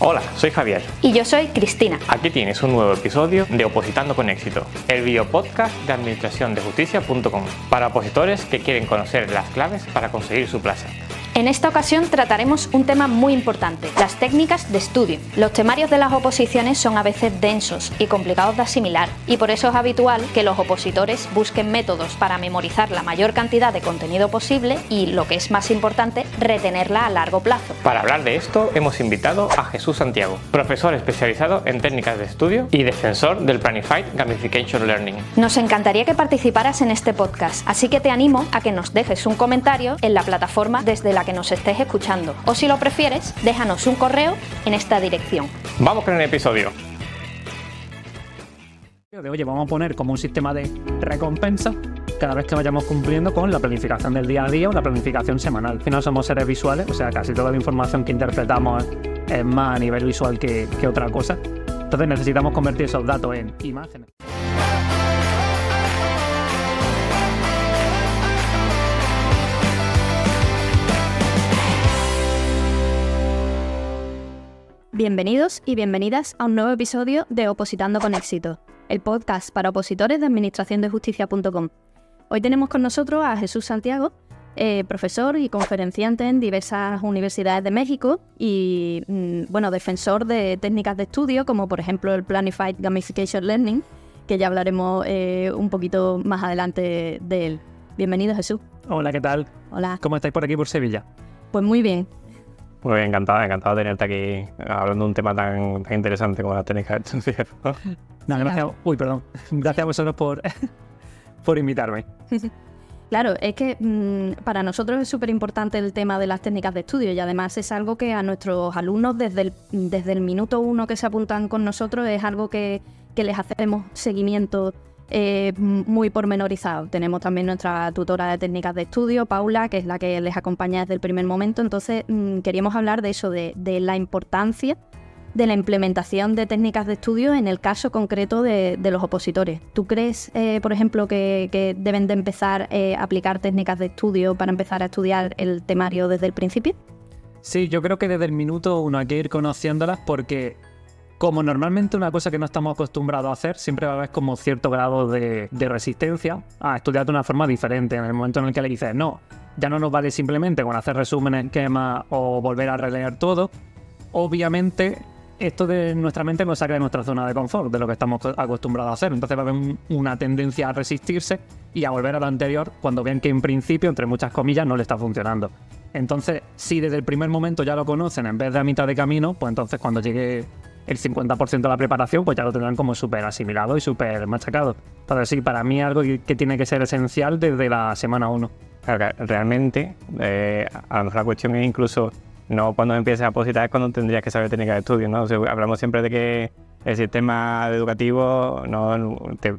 Hola, soy Javier. Y yo soy Cristina. Aquí tienes un nuevo episodio de Opositando con Éxito, el videopodcast de administraciondejusticia.com, para opositores que quieren conocer las claves para conseguir su plaza. En esta ocasión trataremos un tema muy importante, las técnicas de estudio. Los temarios de las oposiciones son a veces densos y complicados de asimilar, y por eso es habitual que los opositores busquen métodos para memorizar la mayor cantidad de contenido posible y, lo que es más importante, retenerla a largo plazo. Para hablar de esto hemos invitado a Jesús Santiago, profesor especializado en técnicas de estudio y defensor del Planified Gamification Learning. Nos encantaría que participaras en este podcast, así que te animo a que nos dejes un comentario en la plataforma desde la que nos estés escuchando, o si lo prefieres, déjanos un correo en esta dirección. Vamos con el episodio. Oye, vamos a poner como un sistema de recompensa cada vez que vayamos cumpliendo con la planificación del día a día o la planificación semanal. Al final somos seres visuales, o sea, casi toda la información que interpretamos es más a nivel visual que otra cosa. Entonces necesitamos convertir esos datos en imágenes. Bienvenidos y bienvenidas a un nuevo episodio de Opositando con Éxito, el podcast para opositores de administraciondejusticia.com. Hoy tenemos con nosotros a Jesús Santiago, profesor y conferenciante en diversas universidades de México y defensor de técnicas de estudio como por ejemplo el Planified Gamification Learning, que ya hablaremos un poquito más adelante de él. Bienvenido, Jesús. Hola, ¿qué tal? Hola. ¿Cómo estáis por aquí, por Sevilla? Pues muy bien. Muy bien, encantado de tenerte aquí hablando de un tema tan interesante como la técnica de estudio. No, gracias. Uy, perdón. Gracias a vosotros por invitarme. Claro, es que para nosotros es súper importante el tema de las técnicas de estudio y además es algo que a nuestros alumnos desde el minuto 1 que se apuntan con nosotros es algo que les hacemos seguimiento muy pormenorizado. Tenemos también nuestra tutora de técnicas de estudio, Paula, que es la que les acompaña desde el primer momento. Entonces queríamos hablar de eso, de la importancia de la implementación de técnicas de estudio en el caso concreto de los opositores. ¿Tú crees, por ejemplo, que deben de empezar a aplicar técnicas de estudio para empezar a estudiar el temario desde el principio? Sí, yo creo que desde el minuto 1 hay que ir conociéndolas porque como normalmente una cosa que no estamos acostumbrados a hacer, siempre va a haber como cierto grado de resistencia a estudiar de una forma diferente. En el momento en el que le dices, no, ya no nos vale simplemente con hacer resúmenes, esquemas o volver a releer todo, obviamente esto de nuestra mente nos saca de nuestra zona de confort, de lo que estamos acostumbrados a hacer. Entonces va a haber una tendencia a resistirse y a volver a lo anterior cuando vean que en principio, entre muchas comillas, no le está funcionando. Entonces, si desde el primer momento ya lo conocen en vez de a mitad de camino, pues entonces cuando llegue el 50% de la preparación, pues ya lo tendrán como súper asimilado y súper machacado. Entonces sí, para mí es algo que tiene que ser esencial desde la semana 1. Claro, realmente, a lo mejor la cuestión es incluso no cuando empieces a opositar, es cuando tendrías que saber técnicas de estudio, ¿no? O sea, hablamos siempre de que el sistema educativo no te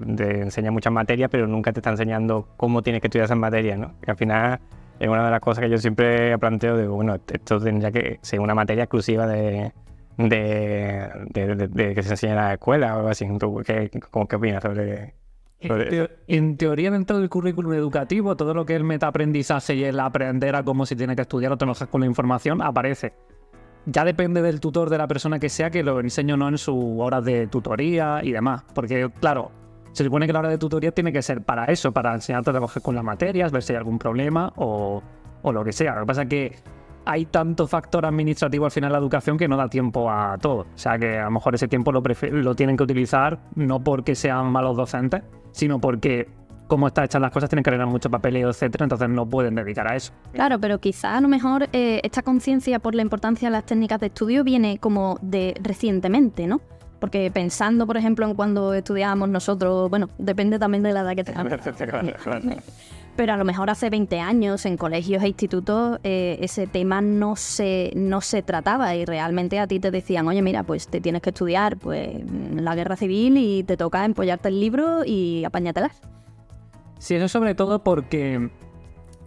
enseña muchas materias, pero nunca te está enseñando cómo tienes que estudiar esas materias, ¿no? Que al final es una de las cosas que yo siempre planteo, digo, bueno, esto tendría que ser una materia exclusiva de que se enseñe en la escuela o algo así. ¿Qué opinas sobre? En teoría, dentro del currículum educativo, todo lo que es el metaaprendizaje y el aprender a cómo se tiene que estudiar o trabajar con la información aparece. Ya depende del tutor, de la persona que sea, que lo enseñe o no en sus horas de tutoría y demás. Porque, claro, se supone que la hora de tutoría tiene que ser para eso, para enseñarte a trabajar con las materias, ver si hay algún problema o lo que sea. Lo que pasa es que hay tanto factor administrativo al final de la educación que no da tiempo a todo. O sea que a lo mejor ese tiempo lo tienen que utilizar no porque sean malos docentes, sino porque como están hechas las cosas tienen que rellenar mucho papeleo, etcétera, entonces no pueden dedicar a eso. Claro, pero quizá a lo mejor esta conciencia por la importancia de las técnicas de estudio viene como de recientemente, ¿no? Porque pensando, por ejemplo, en cuando estudiábamos nosotros, bueno, depende también de la edad que tengamos. Pero a lo mejor hace 20 años en colegios e institutos ese tema no se trataba y realmente a ti te decían, oye, mira, pues te tienes que estudiar pues la guerra civil y te toca empollarte el libro y apáñatelas. Sí, eso sobre todo porque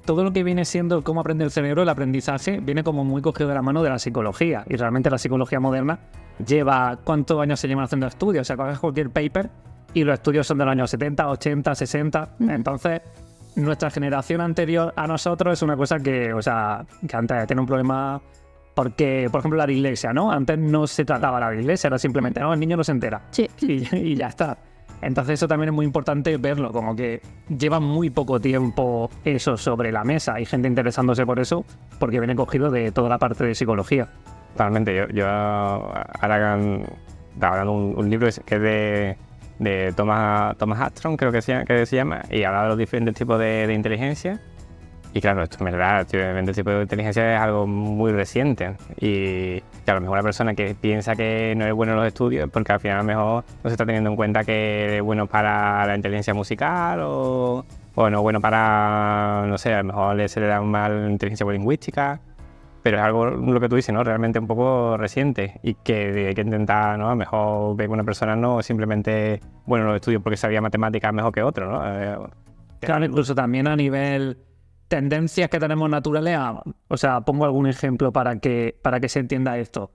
todo lo que viene siendo cómo aprende el cerebro, el aprendizaje, viene como muy cogido de la mano de la psicología. Y realmente la psicología moderna lleva, ¿cuántos años se llevan haciendo estudios? O sea, coges cualquier paper y los estudios son de los años 70, 80, 60. Entonces, nuestra generación anterior a nosotros es una cosa que, o sea, que antes tiene un problema Porque, por ejemplo, la dislexia, ¿no? Antes no se trataba la dislexia, era simplemente, no, el niño no se entera. Sí. Y ya está. Entonces eso también es muy importante verlo, como que lleva muy poco tiempo eso sobre la mesa. Hay gente interesándose por eso porque viene cogido de toda la parte de psicología. Totalmente. Yo ahora estaba dando un libro que es de Thomas Armstrong, creo que se llama, y habla de los diferentes tipos de inteligencia. Y claro, esto es verdad, el tipo de inteligencia es algo muy reciente. Y claro, a lo mejor una persona que piensa que no es bueno en los estudios, porque al final a lo mejor no se está teniendo en cuenta que es bueno para la inteligencia musical o no es bueno para, no sé, a lo mejor se le da mal inteligencia lingüística. Pero es algo, lo que tú dices, ¿no? Realmente un poco reciente y que hay que intentar, ¿no? A lo mejor ver que una persona no es simplemente bueno en los estudios porque sabía matemáticas mejor que otro, ¿no? Claro, incluso también a nivel tendencias que tenemos naturales. O sea, pongo algún ejemplo para que se entienda esto.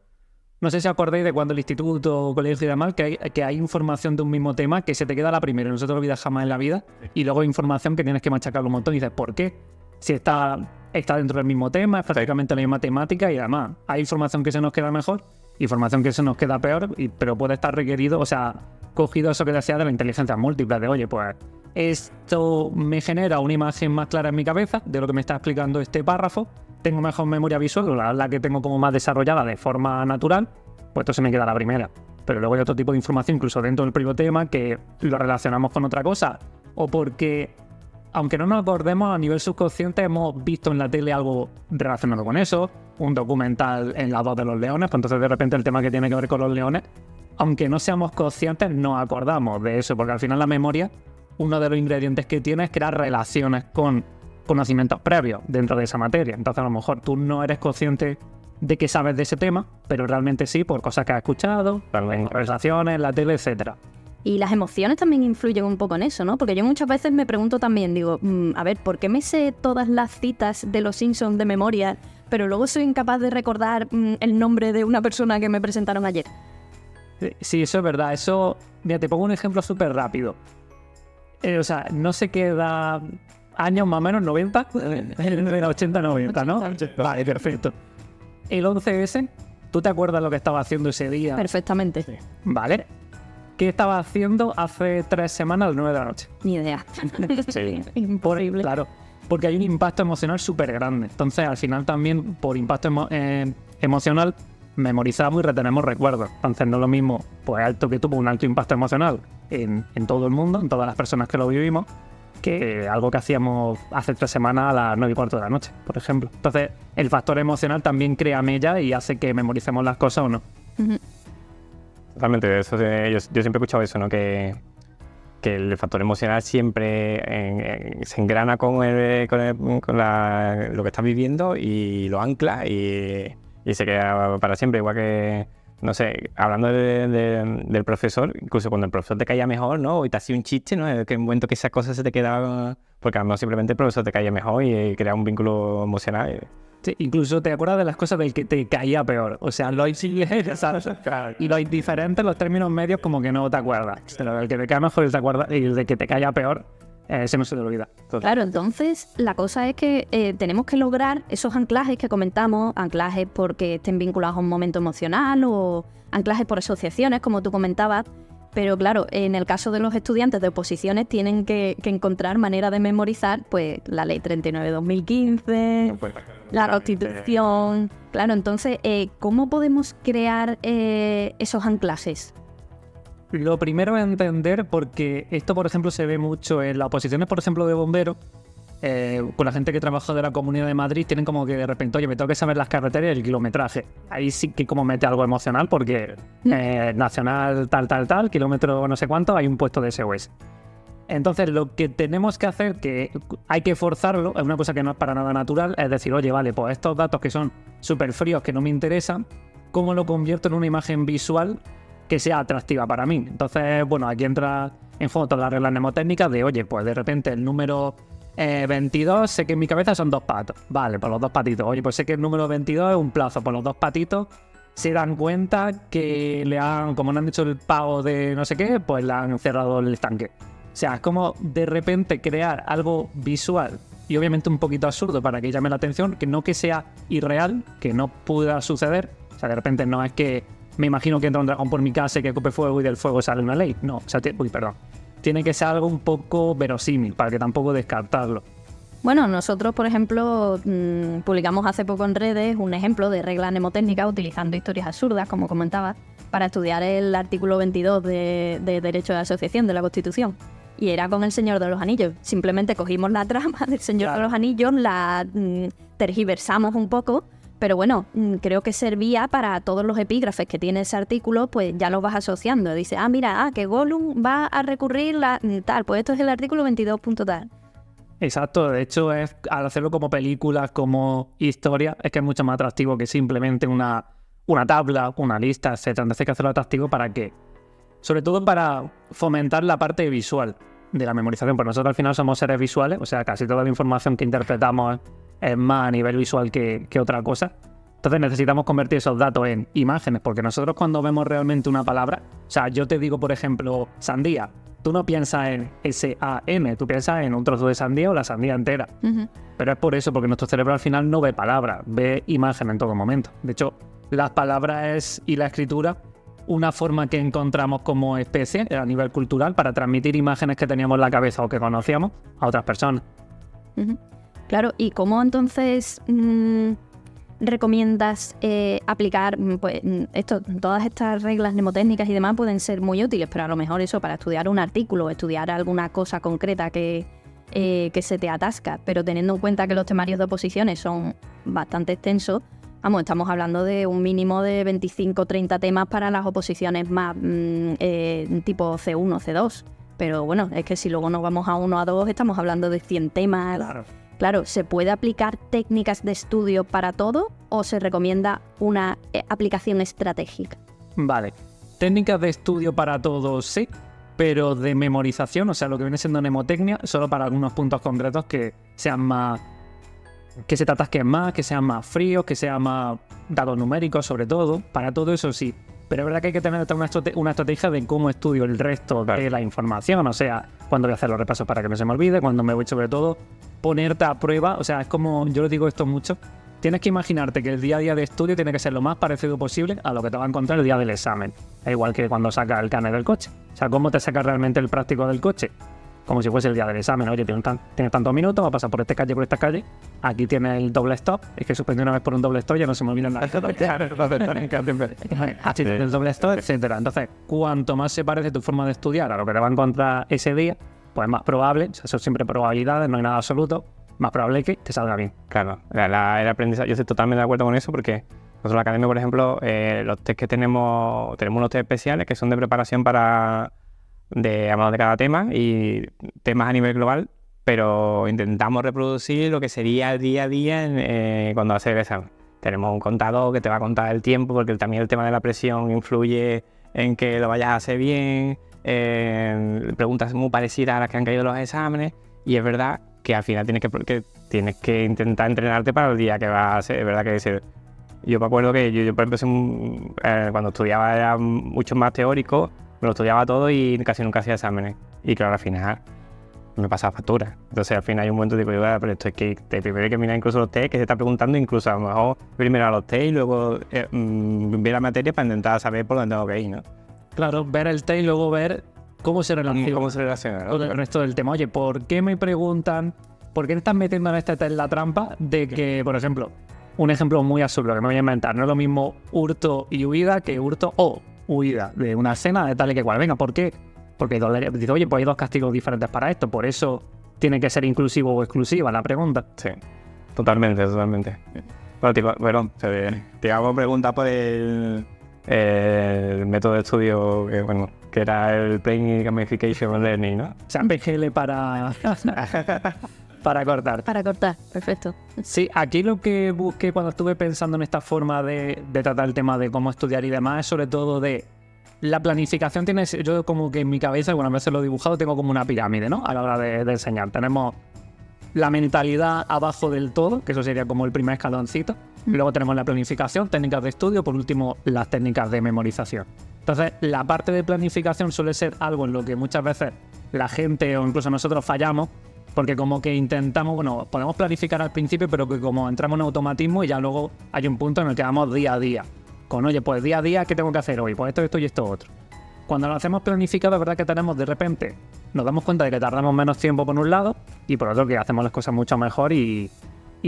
No sé si acordáis de cuando el instituto, colegio y demás, que hay información de un mismo tema que se te queda la primera y no se te olvida jamás en la vida. Y luego hay información que tienes que machacar un montón y dices, ¿por qué? Si está dentro del mismo tema, es prácticamente la misma temática y además hay información que se nos queda mejor, información que se nos queda peor, pero puede estar requerido, o sea, cogido eso que decía de la inteligencia múltiple, de oye, pues esto me genera una imagen más clara en mi cabeza de lo que me está explicando este párrafo, tengo mejor memoria visual, la que tengo como más desarrollada de forma natural, pues esto se me queda la primera. Pero luego hay otro tipo de información, incluso dentro del propio tema, que lo relacionamos con otra cosa, o porque, aunque no nos acordemos, a nivel subconsciente hemos visto en la tele algo relacionado con eso, un documental en la voz de los leones, pues entonces de repente el tema que tiene que ver con los leones, aunque no seamos conscientes, nos acordamos de eso, porque al final la memoria, uno de los ingredientes que tiene es crear relaciones con conocimientos previos dentro de esa materia. Entonces a lo mejor tú no eres consciente de que sabes de ese tema, pero realmente sí, por cosas que has escuchado, en conversaciones, en la tele, etcétera. Y las emociones también influyen un poco en eso, ¿no? Porque yo muchas veces me pregunto también, digo, a ver, ¿por qué me sé todas las citas de los Simpsons de memoria, pero luego soy incapaz de recordar el nombre de una persona que me presentaron ayer? Sí, eso es verdad. Eso, mira, te pongo un ejemplo súper rápido. O sea, no sé qué edad, años más o menos, 90, era 80-90, ¿no? Vale, perfecto. El 11S, ¿tú te acuerdas lo que estaba haciendo ese día? Perfectamente. Sí. Vale. ¿Qué estaba haciendo hace 3 semanas a las 9 de la noche? Ni idea. Sí. Imposible. Claro, porque hay un impacto emocional súper grande. Entonces, al final también, por impacto emocional, memorizamos y retenemos recuerdos. Entonces, no es lo mismo, pues, alto que tuvo un alto impacto emocional en todo el mundo, en todas las personas que lo vivimos, que algo que hacíamos hace 3 semanas a las 9:15 de la noche, por ejemplo. Entonces, el factor emocional también crea mella y hace que memoricemos las cosas o no. Uh-huh. Totalmente, eso yo siempre he escuchado eso, ¿no? Que el factor emocional siempre se engrana con lo que estás viviendo y lo ancla y se queda para siempre. Igual que, no sé, hablando del profesor, incluso cuando el profesor te caía mejor, ¿no? Y te hacía un chiste, ¿no? Que en un momento que esas cosas se te quedaban, porque a lo mejor simplemente el profesor te caía mejor y crea un vínculo emocional. Sí, incluso te acuerdas de las cosas del que te caía peor. O sea, lo ¿sabes? Y lo indiferente, los términos medios, como que no te acuerdas. Pero el que te cae mejor y te acuerdas, y el de que te caía peor, ese no se te olvida. Claro, entonces la cosa es que tenemos que lograr esos anclajes que comentamos, anclajes porque estén vinculados a un momento emocional o anclajes por asociaciones, como tú comentabas. Pero claro, en el caso de los estudiantes de oposiciones tienen que encontrar manera de memorizar pues la Ley 39/2015, la Constitución. Claro, entonces, ¿cómo podemos crear esos anclajes? Lo primero es entender, porque esto, por ejemplo, se ve mucho en las oposiciones, por ejemplo, de bomberos, con la gente que trabaja de la Comunidad de Madrid, tienen como que de repente, oye, me tengo que saber las carreteras y el kilometraje. Ahí sí que como mete algo emocional, porque nacional tal, kilómetro no sé cuánto, hay un puesto de SOS. Entonces, lo que tenemos que hacer, que hay que forzarlo, es una cosa que no es para nada natural, es decir, oye, vale, pues estos datos que son súper fríos, que no me interesan, ¿cómo lo convierto en una imagen visual que sea atractiva para mí? Entonces, bueno, aquí entra en juego todas las reglas mnemotécnicas de, oye, pues de repente el número 22, sé que en mi cabeza son 2 patos. Vale, pues los 2 patitos. Oye, pues sé que el número 22 es un plazo, pues los 2 patitos se dan cuenta que como no han hecho el pago de no sé qué, pues le han cerrado el estanque. O sea, es como de repente crear algo visual y obviamente un poquito absurdo para que llame la atención, que no que sea irreal, que no pueda suceder. O sea, de repente no es que me imagino que entra un dragón por mi casa y que ocupe fuego y del fuego sale una ley. No, o sea, tiene que ser algo un poco verosímil para que tampoco descartarlo. Bueno, nosotros, por ejemplo, publicamos hace poco en redes un ejemplo de regla mnemotécnica utilizando historias absurdas, como comentaba, para estudiar el artículo 22 de Derecho de Asociación de la Constitución. Y era con El Señor de los Anillos. Simplemente cogimos la trama del Señor de los Anillos, la tergiversamos un poco, pero bueno, creo que servía para todos los epígrafes que tiene ese artículo, pues ya los vas asociando. Dice, mira, que Gollum va a recurrir tal, pues esto es el artículo 22 punto tal. Exacto, de hecho, al hacerlo como películas, como historia, es que es mucho más atractivo que simplemente una tabla, una lista, etcétera. Entonces hay que hacerlo atractivo para que, sobre todo para fomentar la parte visual de la memorización, porque nosotros al final somos seres visuales, o sea, casi toda la información que interpretamos es más a nivel visual que otra cosa. Entonces necesitamos convertir esos datos en imágenes, porque nosotros cuando vemos realmente una palabra, o sea, yo te digo, por ejemplo, sandía, tú no piensas en S-A-N, tú piensas en un trozo de sandía o la sandía entera. Uh-huh. Pero es por eso, porque nuestro cerebro al final no ve palabras, ve imagen en todo momento. De hecho, las palabras y la escritura, una forma que encontramos como especie a nivel cultural para transmitir imágenes que teníamos en la cabeza o que conocíamos a otras personas. Uh-huh. Claro, ¿y cómo entonces recomiendas aplicar todas estas reglas mnemotécnicas y demás pueden ser muy útiles, pero a lo mejor eso para estudiar un artículo o estudiar alguna cosa concreta que se te atasca, pero teniendo en cuenta que los temarios de oposiciones son bastante extensos, estamos hablando de un mínimo de 25 o 30 temas para las oposiciones más tipo C1, C2, pero bueno, es que si luego nos vamos a 1 a 2 estamos hablando de 100 temas. Claro, ¿se puede aplicar técnicas de estudio para todo o se recomienda una aplicación estratégica? Vale, técnicas de estudio para todo sí, pero de memorización, o sea, lo que viene siendo mnemotecnia, solo para algunos puntos concretos que sean más, que se te atasquen más, que sean más fríos, que sean más datos numéricos sobre todo, para todo eso sí. Pero es verdad que hay que tener una estrategia de cómo estudio el resto de la información, o sea, cuándo voy a hacer los repasos para que no se me olvide, cuando me voy sobre todo ponerte a prueba, o sea, es como, yo lo digo esto mucho, tienes que imaginarte que el día a día de estudio tiene que ser lo más parecido posible a lo que te va a encontrar el día del examen. Es igual que cuando sacas el carnet del coche. O sea, ¿cómo te sacas realmente el práctico del coche? Como si fuese el día del examen. Oye, tienes tantos minutos, va a pasar por esta calle, aquí tienes el doble stop, es que suspendí una vez por un doble stop, ya no se me olvida nada. Así tienes el doble stop, etcétera. Entonces, cuanto más se parece tu forma de estudiar a lo que te va a encontrar ese día, pues más probable, o sea, son siempre probabilidades, no hay nada absoluto, más probable que te salga bien. Claro, el aprendizaje, yo estoy totalmente de acuerdo con eso porque nosotros en la academia, por ejemplo, los test que tenemos unos test especiales que son de preparación de cada tema y temas a nivel global, pero intentamos reproducir lo que sería el día a día cuando haces el examen. Tenemos un contador que te va a contar el tiempo porque también el tema de la presión influye en que lo vayas a hacer bien. Preguntas muy parecidas a las que han caído los exámenes y es verdad que al final tienes que intentar entrenarte para el día que va a ser. Es verdad que yo me acuerdo que yo por ejemplo, cuando estudiaba era mucho más teórico, me lo estudiaba todo y casi nunca hacía exámenes y claro, al final me pasaba factura. Entonces al final hay un momento de digo, pero esto es que primero hay que mirar incluso los test que se está preguntando, incluso a lo mejor primero a los test y luego ver la materia para intentar saber por dónde tengo que ir, ¿no? Claro, ver el test y luego ver cómo se relaciona con el resto del tema. Oye, ¿por qué me preguntan, por qué te estás metiendo en este test la trampa de que, por ejemplo, un ejemplo muy absurdo que me voy a inventar, no es lo mismo hurto y huida que hurto o huida de una escena de tal y que cual? Venga, ¿por qué? Porque dice, oye, pues hay dos castigos diferentes para esto, por eso tiene que ser inclusivo o exclusiva la pregunta. Sí, totalmente. Bueno, te hago preguntas por el método de estudio que era el Brain Gamification Learning, ¿no? O sea, PGL para cortar. Para cortar, perfecto. Sí, aquí lo que busqué cuando estuve pensando en esta forma de tratar el tema de cómo estudiar y demás es sobre todo de la planificación. Yo como que en mi cabeza, algunas veces lo he dibujado, tengo como una pirámide, ¿no? A la hora de enseñar. Tenemos la mentalidad abajo del todo, que eso sería como el primer escaloncito. Luego tenemos la planificación, técnicas de estudio, por último las técnicas de memorización. Entonces, la parte de planificación suele ser algo en lo que muchas veces la gente o incluso nosotros fallamos, Porque como que intentamos, bueno, podemos planificar al principio, pero que como entramos en automatismo y ya luego hay un punto en el que vamos día a día. Con, oye, pues día a día, ¿qué tengo que hacer hoy? Pues esto y esto otro. Cuando lo hacemos planificado, es verdad que tenemos de repente, nos damos cuenta de que tardamos menos tiempo por un lado y por otro que hacemos las cosas mucho mejor y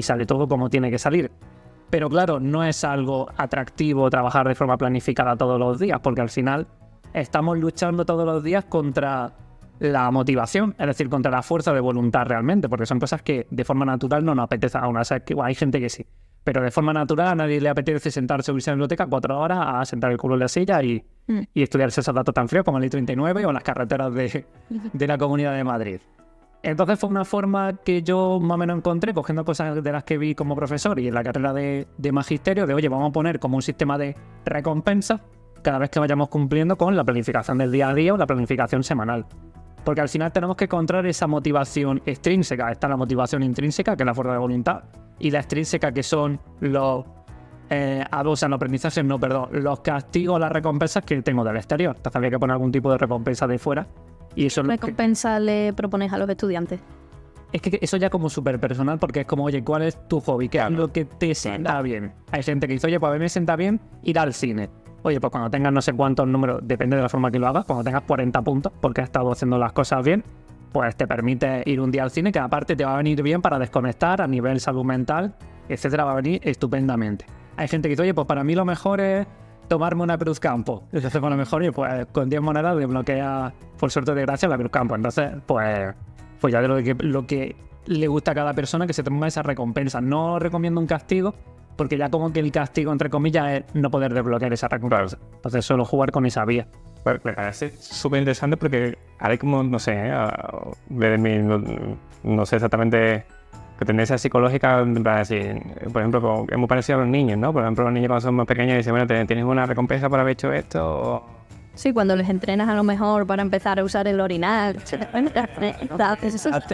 sale todo como tiene que salir. Pero claro, no es algo atractivo trabajar de forma planificada todos los días, porque al final estamos luchando todos los días contra la motivación, es decir, contra la fuerza de voluntad realmente, porque son cosas que de forma natural no nos apetece a una. O sea, que hay gente que sí, pero de forma natural a nadie le apetece sentarse o irse a la biblioteca 4 horas a sentar el culo en la silla y estudiarse esos datos tan fríos como el I-39 o las carreteras de la Comunidad de Madrid. Entonces fue una forma que yo más o menos encontré, cogiendo cosas de las que vi como profesor y en la carrera de magisterio, de oye, vamos a poner como un sistema de recompensa cada vez que vayamos cumpliendo con la planificación del día a día o la planificación semanal. Porque al final tenemos que encontrar esa motivación extrínseca. Está la motivación intrínseca, que es la fuerza de voluntad, y la extrínseca, que son los los castigos, las recompensas que tengo del exterior. Entonces había que poner algún tipo de recompensa de fuera. Y eso ¿Qué recompensa le propones a los estudiantes? Es que eso ya como súper personal, porque es como, oye, ¿cuál es tu hobby? ¿Qué es lo que te sienta bien? Hay gente que dice, oye, pues a mí me sienta bien ir al cine. Oye, pues cuando tengas no sé cuántos números, depende de la forma que lo hagas, cuando tengas 40 puntos, porque has estado haciendo las cosas bien, pues te permite ir un día al cine, que aparte te va a venir bien para desconectar a nivel salud mental, etcétera, va a venir estupendamente. Hay gente que dice, oye, pues para mí lo mejor es tomarme una Cruz Campo. Entonces, pues a lo mejor, pues con 10 monedas desbloquea, por suerte de gracia, la Cruz Campo. Entonces, pues ya de lo que le gusta a cada persona que se tome esa recompensa. No recomiendo un castigo, porque ya como que el castigo, entre comillas, es no poder desbloquear esa recompensa. Entonces, solo jugar con esa vía. Bueno, es súper interesante porque ahora como, no sé, desde no sé exactamente qué tendencia psicológica para decir, por ejemplo, es muy parecido a los niños, ¿no? Por ejemplo, los niños cuando son más pequeños dicen, bueno, ¿tienes una recompensa por haber hecho esto? O... Sí, cuando les entrenas a lo mejor para empezar a usar el orinal.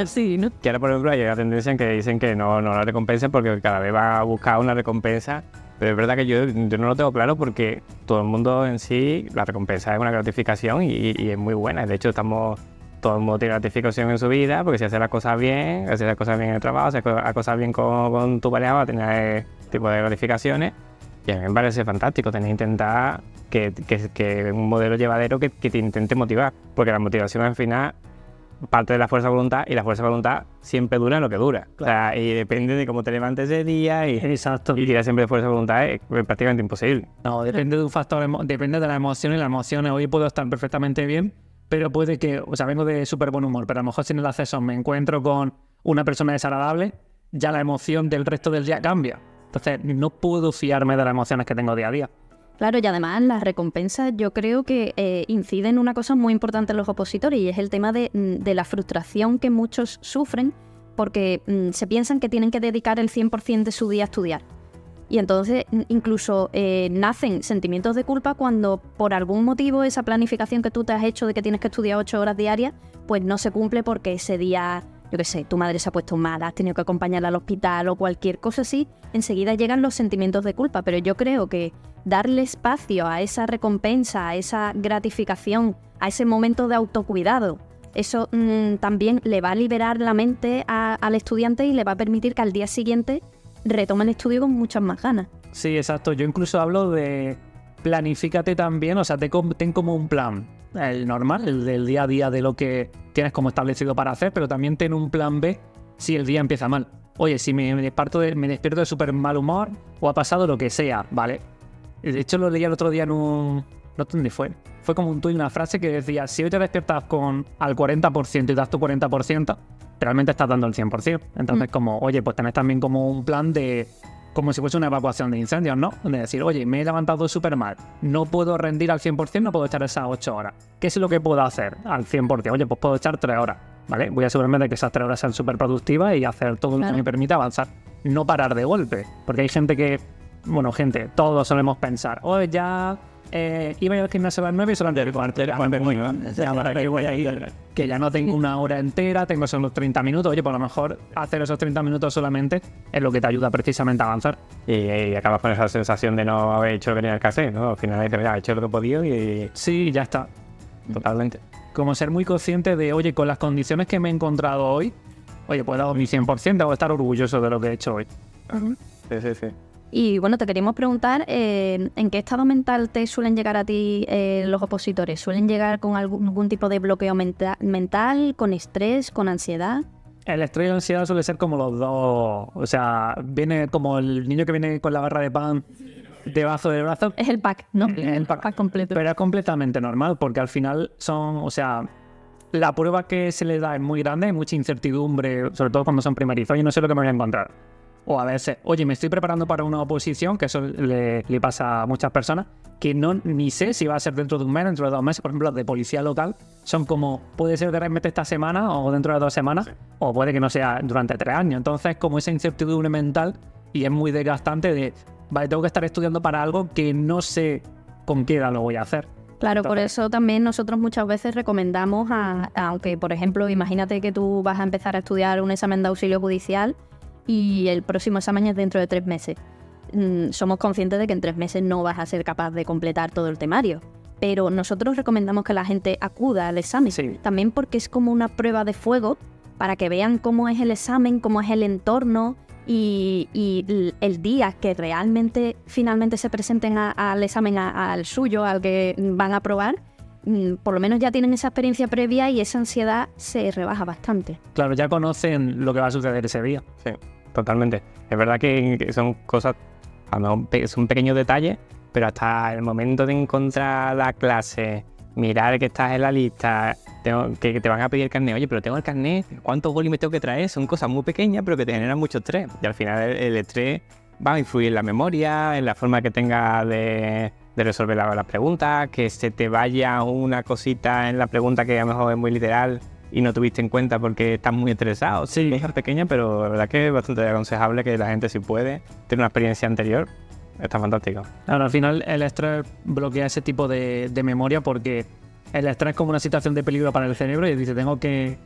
Sí, ¿no? Que ahora, por ejemplo, hay una tendencia en que dicen que no la recompensen porque cada vez va a buscar una recompensa. Pero es verdad que yo no lo tengo claro porque todo el mundo en sí, la recompensa es una gratificación y es muy buena. De hecho, todo el mundo tiene gratificación en su vida porque si hace las cosas bien, si hace las cosas bien en el trabajo, si hace las cosas bien con tu pareja, va a tener tipo de gratificaciones. Y a mí me parece fantástico tener que intentar que un modelo llevadero que te intente motivar. Porque la motivación al final parte de la fuerza de voluntad y la fuerza de voluntad siempre dura lo que dura. Claro. O sea, y depende de cómo te levantes ese día y tirar siempre de fuerza de voluntad es prácticamente imposible. No, depende de un factor, depende de la emoción y las emociones. Hoy puedo estar perfectamente bien, pero puede que, o sea, vengo de súper buen humor, pero a lo mejor si en el ascensor me encuentro con una persona desagradable, ya la emoción del resto del día cambia. Entonces, no puedo fiarme de las emociones que tengo día a día. Claro, y además las recompensas yo creo que inciden en una cosa muy importante en los opositores y es el tema de la frustración que muchos sufren porque se piensan que tienen que dedicar el 100% de su día a estudiar. Y entonces incluso nacen sentimientos de culpa cuando por algún motivo esa planificación que tú te has hecho de que tienes que estudiar 8 horas diarias, pues no se cumple porque ese día, yo qué sé, tu madre se ha puesto mala, has tenido que acompañarla al hospital o cualquier cosa así, enseguida llegan los sentimientos de culpa. Pero yo creo que darle espacio a esa recompensa, a esa gratificación, a ese momento de autocuidado, eso también le va a liberar la mente al estudiante y le va a permitir que al día siguiente retome el estudio con muchas más ganas. Sí, exacto. Yo incluso hablo de planifícate también, o sea, ten como un plan, el normal, el del día a día de lo que tienes como establecido para hacer, pero también ten un plan B si el día empieza mal. Oye, si me despierto de súper mal humor o ha pasado lo que sea, ¿vale? De hecho, lo leí el otro día en un... No sé dónde fue. Fue como un tuit, una frase que decía, si hoy te despiertas al 40% y das tu 40%, realmente estás dando el 100%. Entonces, como, oye, pues tenés también como un plan de... Como si fuese una evacuación de incendios, ¿no? De decir, oye, me he levantado súper mal, no puedo rendir al 100%, no puedo echar esas 8 horas. ¿Qué es lo que puedo hacer al 100%? Oye, pues puedo echar 3 horas, ¿vale? Voy a asegurarme de que esas 3 horas sean súper productivas y hacer todo lo que me permita avanzar. No parar de golpe, porque hay gente que... Bueno, todos solemos pensar, oye, ya iba a ir al gimnasio a las 9 y solo que ya no tengo una hora entera, tengo solo 30 minutos. Oye, por lo mejor hacer esos 30 minutos solamente es lo que te ayuda precisamente a avanzar. Y acabas con esa sensación de no haber hecho lo que tenías que hacer, ¿no? Al final dices, mira, he hecho lo que he podido y... Sí, ya está. Totalmente. Como ser muy consciente de, oye, con las condiciones que me he encontrado hoy, oye, pues he dado mi 100%, debo estar orgulloso de lo que he hecho hoy. Sí. Y bueno, te queríamos preguntar, ¿en qué estado mental te suelen llegar a ti los opositores? ¿Suelen llegar con algún tipo de bloqueo mental, con estrés, con ansiedad? El estrés y la ansiedad suele ser como los dos, o sea, viene como el niño que viene con la barra de pan debajo del brazo. Es el pack, ¿no? El pack completo. Pero es completamente normal, porque al final son, o sea, la prueba que se le da es muy grande, hay mucha incertidumbre, sobre todo cuando son primerizos, y no sé lo que me voy a encontrar. O a veces, oye, me estoy preparando para una oposición, que eso le pasa a muchas personas, que ni sé si va a ser dentro de un mes, dentro de 2 meses. Por ejemplo, los de policía local son como, puede ser de repente esta semana o dentro de 2 semanas, o puede que no sea durante 3 años. Entonces, como esa incertidumbre mental, y es muy desgastante de, vale, tengo que estar estudiando para algo que no sé con qué edad lo voy a hacer. Claro, por eso también nosotros muchas veces recomendamos, aunque por ejemplo, imagínate que tú vas a empezar a estudiar un examen de auxilio judicial y el próximo examen es dentro de 3 meses. Somos conscientes de que en 3 meses no vas a ser capaz de completar todo el temario, pero nosotros recomendamos que la gente acuda al examen, también porque es como una prueba de fuego para que vean cómo es el examen, cómo es el entorno y el día que realmente finalmente se presenten al examen, al suyo, al que van a aprobar, por lo menos ya tienen esa experiencia previa y esa ansiedad se rebaja bastante. Claro, ya conocen lo que va a suceder ese día. Sí, totalmente. Es verdad que son cosas, a lo mejor son pequeños detalles, pero hasta el momento de encontrar la clase, mirar que estás en la lista, que te van a pedir el carnet, oye, pero tengo el carnet, ¿cuántos bolis me tengo que traer? Son cosas muy pequeñas, pero que te generan mucho estrés. Y al final el estrés va a influir en la memoria, en la forma que tengas de resolver las preguntas, que se te vaya una cosita en la pregunta que a lo mejor es muy literal y no tuviste en cuenta porque estás muy estresado. Sí, es pequeña, pero la verdad que es bastante aconsejable que la gente, si puede, tenga una experiencia anterior. Está fantástico. Claro, al final el estrés bloquea ese tipo de memoria, porque el estrés es como una situación de peligro para el cerebro y dice, tengo que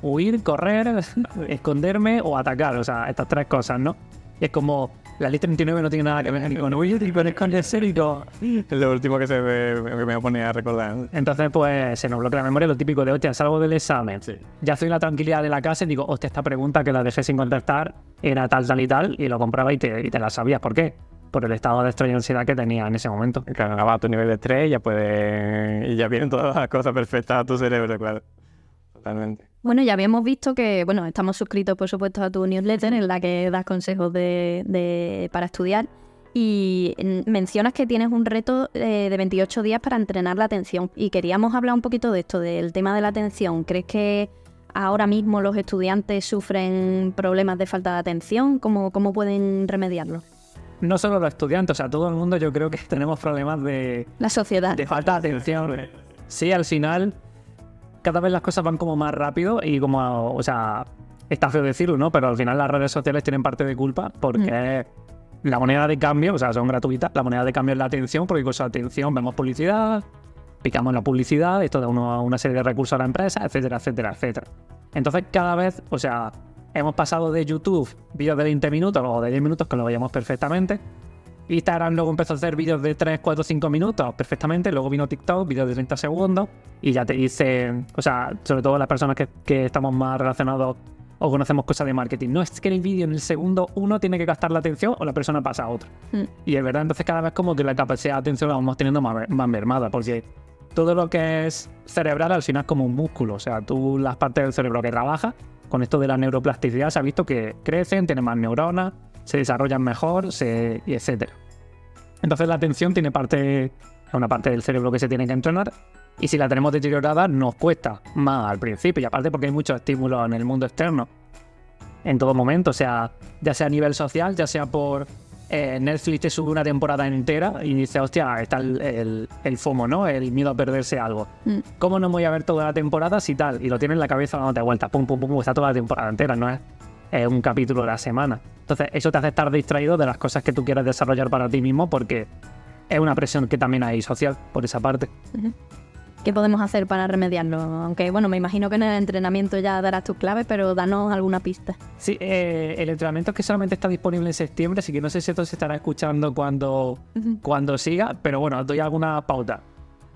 huir, correr, esconderme o atacar, o sea, estas 3 cosas, ¿no? Y es como, la lista 39 no tiene nada que ver ni con huir ni con esconderse ni con... Es lo último que me voy a poner a recordar. Entonces, pues, se nos bloquea la memoria, lo típico de, hostia, salgo del examen, ya estoy en la tranquilidad de la casa y digo, hostia, esta pregunta que la dejé sin contestar era tal y tal, y lo compraba y te la sabías. ¿Por qué? Por el estado de estrés y ansiedad que tenía en ese momento. Claro, acaba tu nivel de estrés y ya vienen todas las cosas perfectas a tu cerebro, claro. Totalmente. Bueno, ya habíamos visto que, bueno, estamos suscritos, por supuesto, a tu newsletter en la que das consejos para estudiar. Y mencionas que tienes un reto de 28 días para entrenar la atención. Y queríamos hablar un poquito de esto, del tema de la atención. ¿Crees que ahora mismo los estudiantes sufren problemas de falta de atención? ¿Cómo pueden remediarlo? No solo los estudiantes, o sea, todo el mundo, yo creo que tenemos problemas de... La sociedad. De falta de atención. Sí, al final, cada vez las cosas van como más rápido y como, o sea, está feo decirlo, ¿no? Pero al final las redes sociales tienen parte de culpa porque la moneda de cambio, o sea, son gratuitas, la moneda de cambio es la atención, porque con esa atención vemos publicidad, picamos la publicidad, esto da una serie de recursos a la empresa, etcétera, etcétera, etcétera. Entonces, cada vez, o sea, hemos pasado de YouTube vídeos de 20 minutos o de 10 minutos, que lo veíamos perfectamente. Instagram luego empezó a hacer vídeos de 3, 4, 5 minutos perfectamente. Luego vino TikTok, vídeos de 30 segundos. Y ya te dice, o sea, sobre todo las personas que estamos más relacionados o conocemos cosas de marketing. No es que el vídeo en el segundo 1 tiene que gastar la atención o la persona pasa a otro. Y es verdad, entonces cada vez como que la capacidad de atención la vamos teniendo más mermada, porque todo lo que es cerebral al final es como un músculo. O sea, tú las partes del cerebro que trabajas, con esto de la neuroplasticidad se ha visto que crecen, tienen más neuronas, se desarrollan mejor, y etcétera. Entonces la atención tiene una parte del cerebro que se tiene que entrenar, y si la tenemos deteriorada nos cuesta más al principio, y aparte porque hay muchos estímulos en el mundo externo en todo momento, o sea, ya sea a nivel social, ya sea por Netflix te sube una temporada entera y dice, hostia, está el FOMO, ¿no? El miedo a perderse algo. ¿Cómo no voy a ver toda la temporada si tal? Y lo tienes en la cabeza dándote vueltas, pum, pum, pum, está toda la temporada entera, no es un capítulo de la semana. Entonces, eso te hace estar distraído de las cosas que tú quieres desarrollar para ti mismo, porque es una presión que también hay social por esa parte. ¿Qué podemos hacer para remediarlo? Aunque, bueno, me imagino que en el entrenamiento ya darás tus claves, pero danos alguna pista. Sí, el entrenamiento es que solamente está disponible en septiembre, así que no sé si esto se estará escuchando cuando siga, pero bueno, os doy alguna pauta.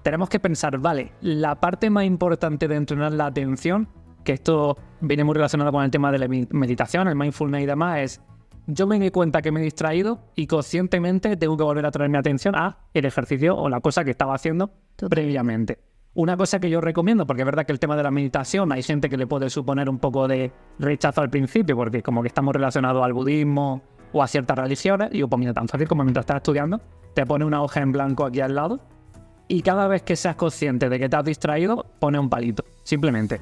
Tenemos que pensar, vale, la parte más importante de entrenar la atención que esto viene muy relacionado con el tema de la meditación, el mindfulness y demás, es yo me doy cuenta que me he distraído y conscientemente tengo que volver a traer mi atención a el ejercicio o la cosa que estaba haciendo previamente. Una cosa que yo recomiendo, porque es verdad que el tema de la meditación hay gente que le puede suponer un poco de rechazo al principio, porque como que estamos relacionados al budismo o a ciertas religiones, y yo, pues mira, tan fácil como mientras estás estudiando, te pone una hoja en blanco aquí al lado y cada vez que seas consciente de que te has distraído, pone un palito, simplemente.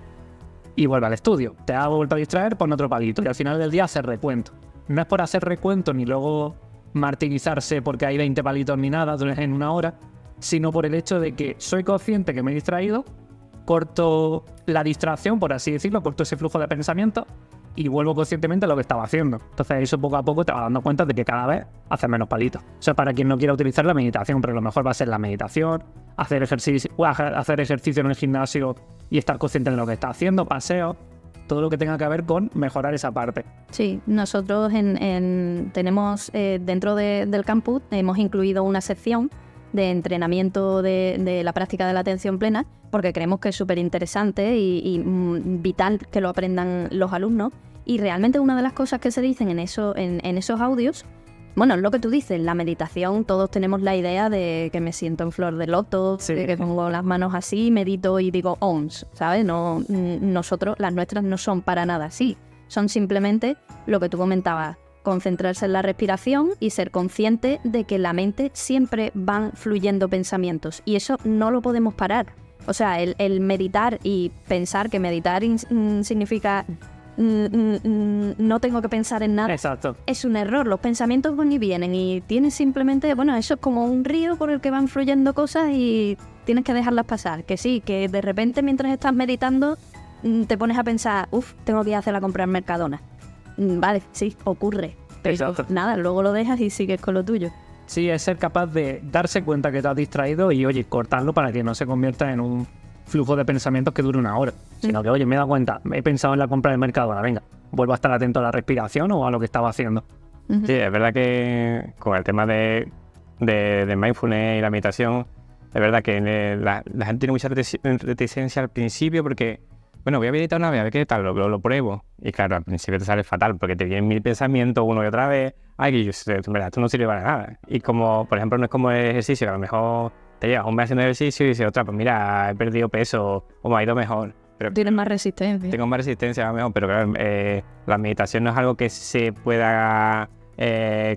Y vuelve al estudio. Te has vuelto a distraer, pone otro palito y al final del día hacer recuento. No es por hacer recuento ni luego martirizarse porque hay 20 palitos ni nada en una hora, sino por el hecho de que soy consciente que me he distraído, corto la distracción, por así decirlo, corto ese flujo de pensamiento y vuelvo conscientemente a lo que estaba haciendo. Entonces eso poco a poco te vas dando cuenta de que cada vez haces menos palitos. Eso es para quien no quiera utilizar la meditación, pero lo mejor va a ser la meditación, hacer ejercicio en el gimnasio y estar consciente de lo que está haciendo, paseos, todo lo que tenga que ver con mejorar esa parte. Sí, nosotros tenemos dentro del campus hemos incluido una sección de entrenamiento de la práctica de la atención plena, porque creemos que es súper interesante y vital que lo aprendan los alumnos. Y realmente una de las cosas que se dicen en esos audios, bueno, es lo que tú dices, la meditación, todos tenemos la idea de que me siento en flor de loto, sí, que pongo las manos así, medito y digo OMS, ¿sabes? No, las nuestras no son para nada así, son simplemente lo que tú comentabas, concentrarse en la respiración y ser consciente de que en la mente siempre van fluyendo pensamientos y eso no lo podemos parar. O sea, el meditar y pensar que meditar significa no tengo que pensar en nada. Exacto. Es un error, los pensamientos van y vienen y tienes simplemente, bueno, eso es como un río por el que van fluyendo cosas y tienes que dejarlas pasar. Que sí, que de repente mientras estás meditando te pones a pensar, tengo que ir a hacer la compra en Mercadona. Vale, sí, ocurre. Pero nada, luego lo dejas y sigues con lo tuyo. Sí, es ser capaz de darse cuenta que te has distraído y, oye, cortarlo para que no se convierta en un flujo de pensamientos que dure una hora. Sino que, oye, me he dado cuenta, he pensado en la compra del Mercadona, venga, vuelvo a estar atento a la respiración o a lo que estaba haciendo. Sí, es verdad que con el tema de mindfulness y la meditación, es verdad que la gente tiene mucha reticencia al principio porque, bueno, voy a meditar una vez, a ver qué tal, lo pruebo. Y claro, al principio te sale fatal porque te vienen 1000 pensamientos una y otra vez. Ay, en verdad, esto no sirve para nada. Y como, por ejemplo, no es como el ejercicio, que a lo mejor te llevas un mes haciendo ejercicio y dices, otra, pues mira, he perdido peso o me ha ido mejor. Pero tienes más resistencia. Tengo más resistencia, a lo mejor, pero claro, la meditación no es algo que se pueda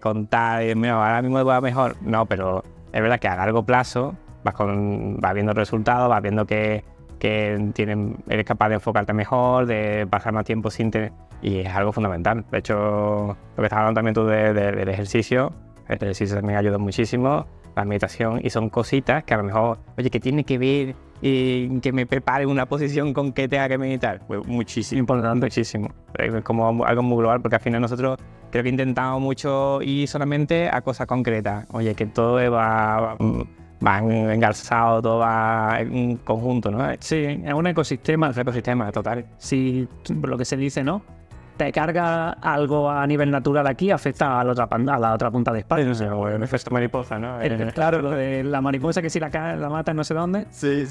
contar y mira, ahora mismo va mejor. No, pero es verdad que a largo plazo vas viendo resultados, vas viendo que eres capaz de enfocarte mejor, de pasar más tiempo sin tener... Y es algo fundamental. De hecho, lo que estabas hablando también tú del ejercicio, el ejercicio también ayuda muchísimo, la meditación, y son cositas que a lo mejor, oye, que tiene que ver y que me prepare una posición con que tenga que meditar. Pues muchísimo, importante, muchísimo. Es como algo muy global, porque al final nosotros creo que intentamos mucho ir solamente a cosas concretas. Oye, que todo va engarzado, todo va en un conjunto, ¿no? Sí, es un ecosistema total. Si lo que se dice, ¿no? Te carga algo a nivel natural aquí, afecta a la otra punta de España. No sé, el efecto mariposa, ¿no? Claro, lo de la mariposa que si la mata en no sé dónde. Sí.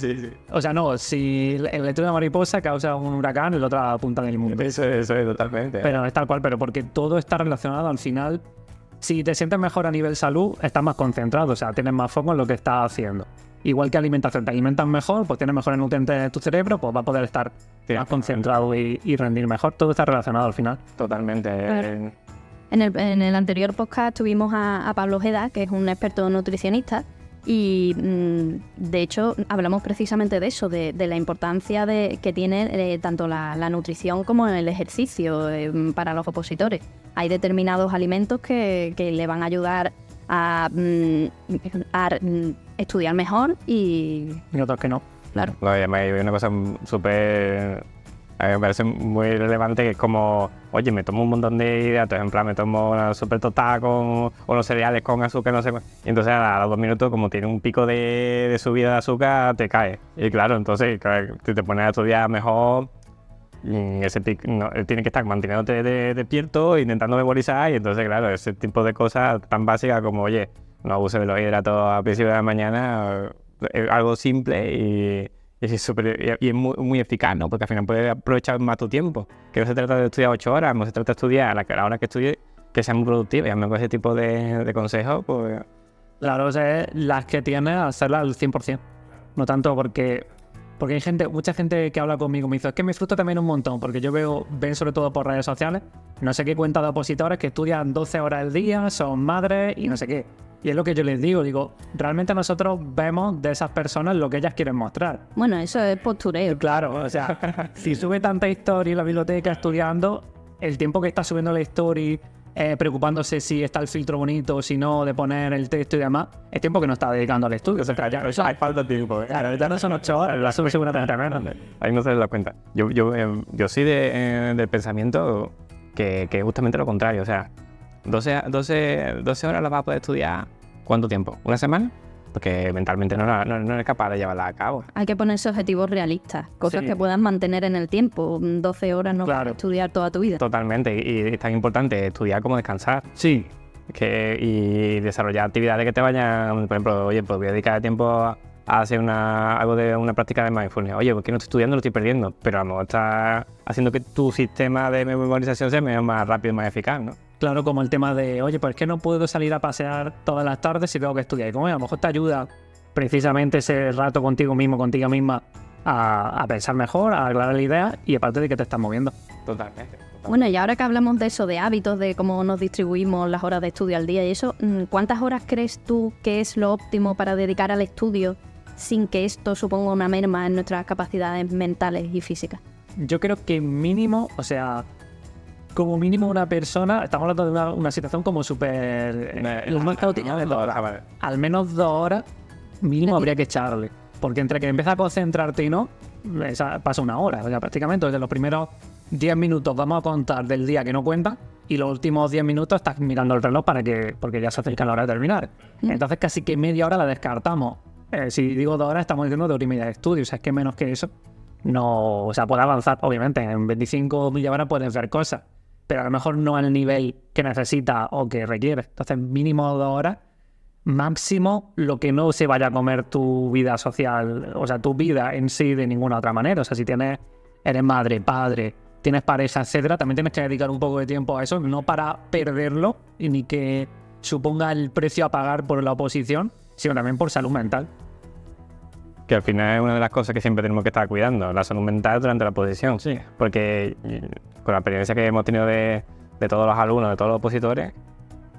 O sea, no, si el electrón de la mariposa causa un huracán en la otra punta del mundo. Eso es totalmente. Pero es tal cual, pero porque todo está relacionado al final. Si te sientes mejor a nivel salud, estás más concentrado, o sea, tienes más foco en lo que estás haciendo. Igual que alimentación, te alimentas mejor, pues tienes mejores nutrientes en tu cerebro, pues va a poder estar más concentrado y rendir mejor. Todo está relacionado al final. Totalmente. Claro. En el anterior podcast tuvimos a Pablo Ojeda, que es un experto nutricionista, y de hecho hablamos precisamente de eso, de la importancia que tiene tanto la nutrición como el ejercicio para los opositores. Hay determinados alimentos que le van a ayudar a estudiar mejor y otros que no. Claro. No, y además hay una cosa súper... A mí me parece muy relevante, que es como, oye, me tomo un montón de hidratos, en plan, me tomo una súper tostada con unos cereales con azúcar, no sé qué. Y entonces a los 2 minutos, como tiene un pico de subida de azúcar, te cae. Y claro, entonces si te pones a estudiar mejor, ese pico, tiene que estar manteniéndote despierto, intentando memorizar, y entonces, claro, ese tipo de cosas tan básicas como, oye, no abuses de los hidratos a principio de la mañana, es algo simple y Y es muy, muy eficaz, ¿no? Porque al final puedes aprovechar más tu tiempo. Que no se trata de estudiar 8 horas, no se trata de estudiar a la hora que estudies, que sea muy productiva. Y a mí con ese tipo de consejos, pues... Claro, o sea, las que tienes, hacerlas al 100%. No tanto porque hay mucha gente que habla conmigo me dice, es que me frustro también un montón, porque yo ven sobre todo por redes sociales, no sé qué cuenta de opositores que estudian 12 horas al día, son madres y no sé qué. Y es lo que yo les digo, realmente nosotros vemos de esas personas lo que ellas quieren mostrar. Bueno, eso es postureo. Claro, o sea, si sube tanta historia en la biblioteca estudiando, el tiempo que está subiendo la story, preocupándose si está el filtro bonito o si no, de poner el texto y demás, es tiempo que no está dedicando al estudio. O sea, ya, eso hay falta de tiempo. Claro, ya no son 8 horas, la sube seguramente menos. Ahí no se da cuenta. Yo soy del pensamiento que es justamente lo contrario. O sea, 12 horas las vas a poder estudiar. ¿Cuánto tiempo? ¿Una semana? Porque mentalmente no eres capaz de llevarla a cabo. Hay que ponerse objetivos realistas, cosas Sí. que puedas mantener en el tiempo. 12 horas no Claro. vas a estudiar toda tu vida. Totalmente. Y es tan importante estudiar como descansar. Sí, Y desarrollar actividades que te vayan... Por ejemplo, oye, pues voy a dedicar tiempo a hacer algo de una práctica de mindfulness. Oye, porque no estoy estudiando, lo estoy perdiendo. Pero a lo mejor estás haciendo que tu sistema de memorización sea más rápido y más eficaz, ¿no? claro, como el tema de, oye, pues es que no puedo salir a pasear todas las tardes si tengo que estudiar. Y como a lo mejor te ayuda precisamente ese rato contigo mismo, contigo misma, a pensar mejor, a aclarar la idea y aparte de que te estás moviendo. Totalmente. Bueno, y ahora que hablamos de eso, de hábitos, de cómo nos distribuimos las horas de estudio al día y eso, ¿cuántas horas crees tú que es lo óptimo para dedicar al estudio sin que esto suponga una merma en nuestras capacidades mentales y físicas? Yo creo que mínimo, o sea, como mínimo una persona, estamos hablando de una situación como súper... Al menos 2 horas mínimo habría que echarle. Porque entre que empiezas a concentrarte y no, pasa 1 hora, o sea, prácticamente. Desde los primeros 10 minutos vamos a contar del día que no cuenta y los últimos 10 minutos estás mirando el reloj porque ya se acerca la hora de terminar. Entonces casi que media hora la descartamos. Si digo 2 horas, estamos diciendo de 1 hora y media de estudio. O sea, es que menos que eso no... O sea, puede avanzar, obviamente. En 25 media hora puedes ver cosas, pero a lo mejor no al nivel que necesita o que requiere. Entonces, mínimo 2 horas. Máximo lo que no se vaya a comer tu vida social, o sea, tu vida en sí de ninguna otra manera. O sea, si eres madre, padre, tienes pareja, etcétera, también tienes que dedicar un poco de tiempo a eso, no para perderlo y ni que suponga el precio a pagar por la oposición, sino también por salud mental. Que al final es una de las cosas que siempre tenemos que estar cuidando, la salud mental durante la oposición. Sí. Porque con la experiencia que hemos tenido de todos los alumnos, de todos los opositores,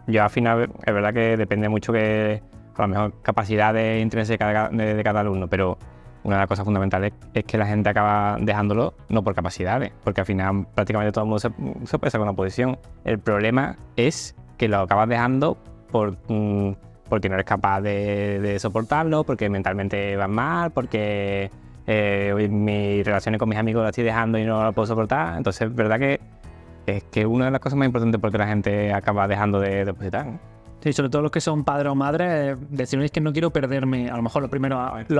yo al final es verdad que depende mucho que a lo mejor capacidades intrínsecas de cada alumno, pero una de las cosas fundamentales es que la gente acaba dejándolo no por capacidades, porque al final prácticamente todo el mundo se puede sacar una posición. El problema es que lo acabas dejando porque no eres capaz de soportarlo, porque mentalmente vas mal, porque mis relaciones con mis amigos las estoy dejando y no las puedo soportar. Entonces es verdad que es que una de las cosas más importantes porque la gente acaba dejando de depositar, ¿no? Sí, sobre todo los que son padres o madres, decirles que no quiero perderme a lo mejor los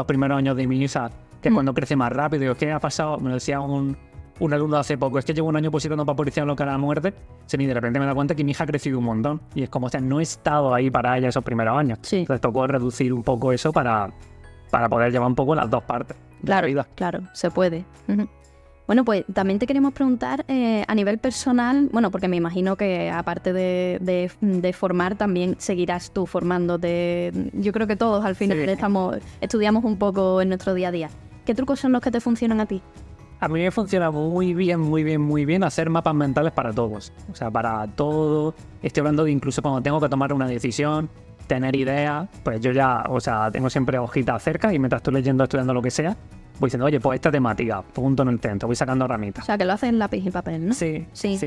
primeros años de mi hija, que es cuando crece más rápido. Es que ha pasado, me lo decía un alumno hace poco, es que llevo 1 año positando para policía local a la muerte, y de repente me da cuenta que mi hija ha crecido un montón. Y es como, o sea, no he estado ahí para ella esos primeros años. Sí. Entonces tocó reducir un poco eso para poder llevar un poco las dos partes de la vida. Claro, se puede. Ujú. Bueno, pues también te queremos preguntar a nivel personal, bueno, porque me imagino que aparte de formar, también seguirás tú formándote. Yo creo que todos al final estudiamos un poco en nuestro día a día. ¿Qué trucos son los que te funcionan a ti? A mí me funciona muy bien hacer mapas mentales para todos. O sea, para todo. Estoy hablando de incluso cuando tengo que tomar una decisión, tener ideas, pues yo ya, o sea, tengo siempre hojitas cerca y mientras estoy leyendo, estudiando lo que sea, voy diciendo, oye, pues esta temática, punto en el centro, voy sacando O ramitas. sea, que lo haces en lápiz y papel, ¿no? Sí.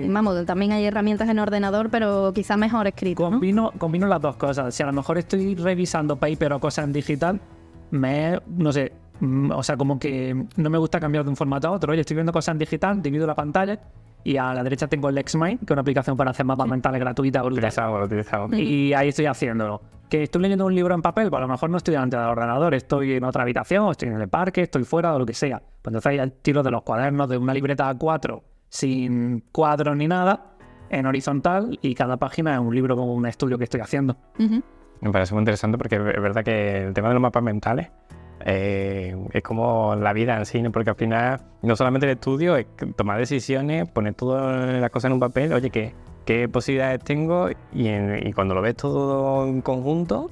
Vamos, también hay herramientas en ordenador, pero quizá mejor escrito, ¿no? Combino las dos cosas. Si a lo mejor estoy revisando paper o cosas en digital, no sé, o sea, como que no me gusta cambiar de un formato a otro. Oye, estoy viendo cosas en digital, divido la pantalla y a la derecha tengo el LexMind, que es una aplicación para hacer mapas mentales gratuita. Lo utilizamos. Y ahí estoy haciéndolo. Que estoy leyendo un libro en papel, pues a lo mejor no estoy delante del ordenador, estoy en otra habitación, estoy en el parque, estoy fuera o lo que sea. Pues entonces hay el tiro de los cuadernos de una libreta A4 sin cuadros ni nada, en horizontal, y cada página es un libro con un estudio que estoy haciendo. Ujú. Me parece muy interesante porque es verdad que el tema de los mapas mentales es como la vida en sí, ¿no? Porque al final no solamente el estudio, es tomar decisiones, poner todas las cosas en un papel, oye, qué posibilidades tengo y cuando lo ves todo en conjunto,